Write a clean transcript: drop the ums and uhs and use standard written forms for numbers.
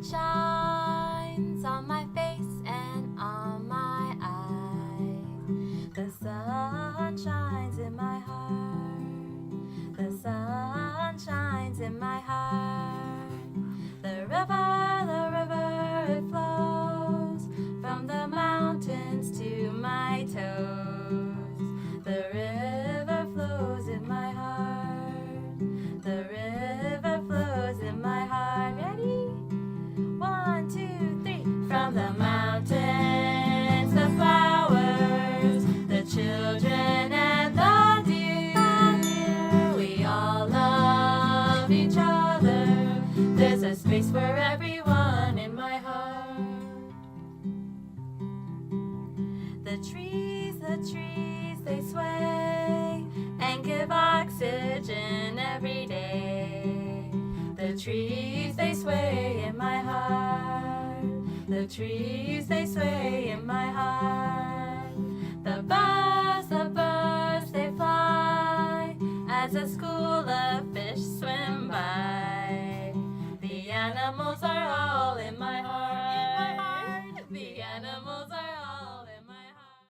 shines on my face and on my eyes. The sun shines in my heart. The sun shines in my heart. The river, it flows from the mountains to my toes. The river flows in my heart. The river flows in my heart. Ready? 1, 2, 3. From the mountains, the flowers, the children and the deer. We all love each other. There's a space for everyone in my heart. The trees, they sway and give oxygen every day. The trees, they sway in my heart. The trees, they sway in my heart. The birds, they fly as a school of fish swim by. The animals are all in my heart.